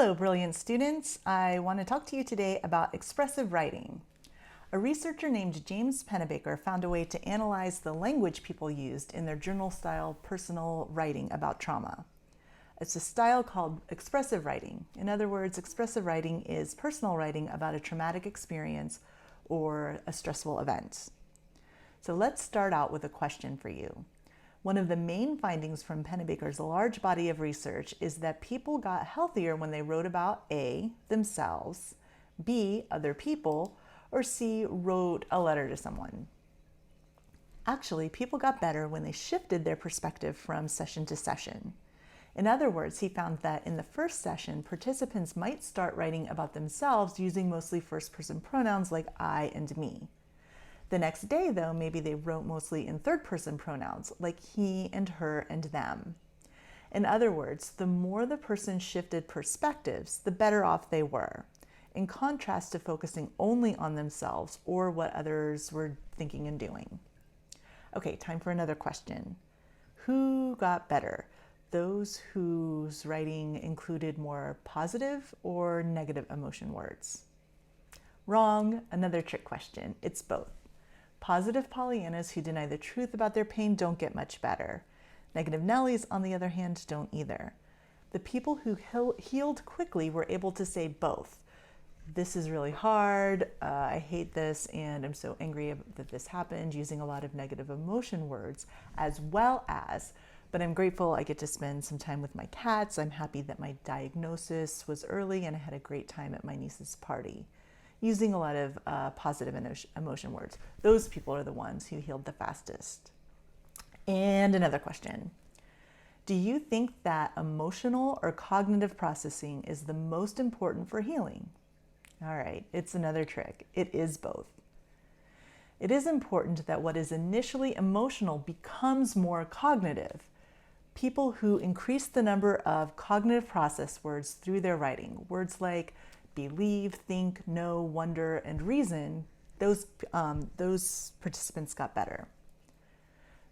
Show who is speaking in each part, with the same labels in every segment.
Speaker 1: Hello, brilliant students. I want to talk to you today about expressive writing. A researcher named James Pennebaker found a way to analyze the language people used in their journal-style personal writing about trauma. It's a style called expressive writing. In other words, expressive writing is personal writing about a traumatic experience or a stressful event. So let's start out with a question for you. One of the main findings from Pennebaker's large body of research is that people got healthier when they wrote about A, themselves, B, other people, or C, wrote a letter to someone. Actually, people got better when they shifted their perspective from session to session. In other words, he found that in the first session, participants might start writing about themselves using mostly first-person pronouns like I and me. The next day, though, maybe they wrote mostly in third-person pronouns like he and her and them. In other words, the more the person shifted perspectives, the better off they were, in contrast to focusing only on themselves or what others were thinking and doing. Okay, time for another question. Who got better? Those whose writing included more positive or negative emotion words? Wrong, another trick question. It's both. Positive Pollyannas who deny the truth about their pain don't get much better. Negative Nellies, on the other hand, don't either. The people who healed quickly were able to say both. This is really hard, I hate this, and I'm so angry that this happened, using a lot of negative emotion words, as well as, but I'm grateful I get to spend some time with my cats. I'm happy that my diagnosis was early and I had a great time at my niece's party. Using a lot of positive emotion words. Those people are the ones who healed the fastest. And another question. Do you think that emotional or cognitive processing is the most important for healing? All right, it's another trick. It is both. It is important that what is initially emotional becomes more cognitive. People who increase the number of cognitive process words through their writing, words like believe, think, know, wonder, and reason, those participants got better.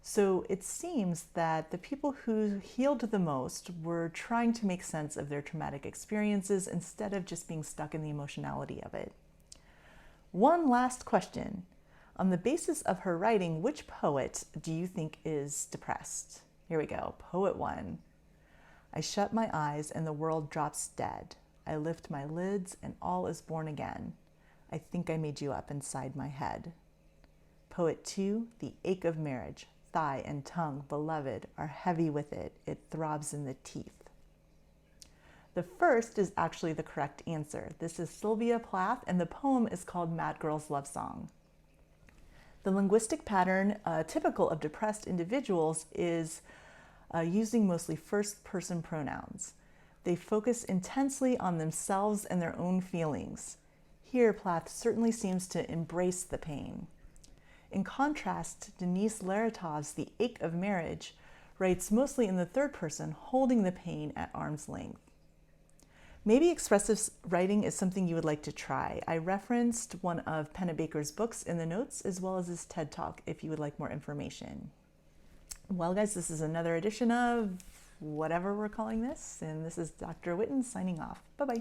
Speaker 1: So it seems that the people who healed the most were trying to make sense of their traumatic experiences instead of just being stuck in the emotionality of it. One last question. On the basis of her writing, which poet do you think is depressed? Here we go. Poet 1. I shut my eyes and the world drops dead. I lift my lids and all is born again. I think I made you up inside my head. Poet 2, the ache of marriage, thigh and tongue, beloved, are heavy with it. It throbs in the teeth. The first is actually the correct answer. This is Sylvia Plath, and the poem is called Mad Girl's Love Song. The linguistic pattern typical of depressed individuals is using mostly first-person pronouns. They focus intensely on themselves and their own feelings. Here, Plath certainly seems to embrace the pain. In contrast, Denise Leratov's The Ache of Marriage writes mostly in the third person, holding the pain at arm's length. Maybe expressive writing is something you would like to try. I referenced one of Pennebaker's books in the notes, as well as his TED Talk if you would like more information. Well, guys, this is another edition of whatever we're calling this, and this is Dr. Witten signing off. Bye-bye.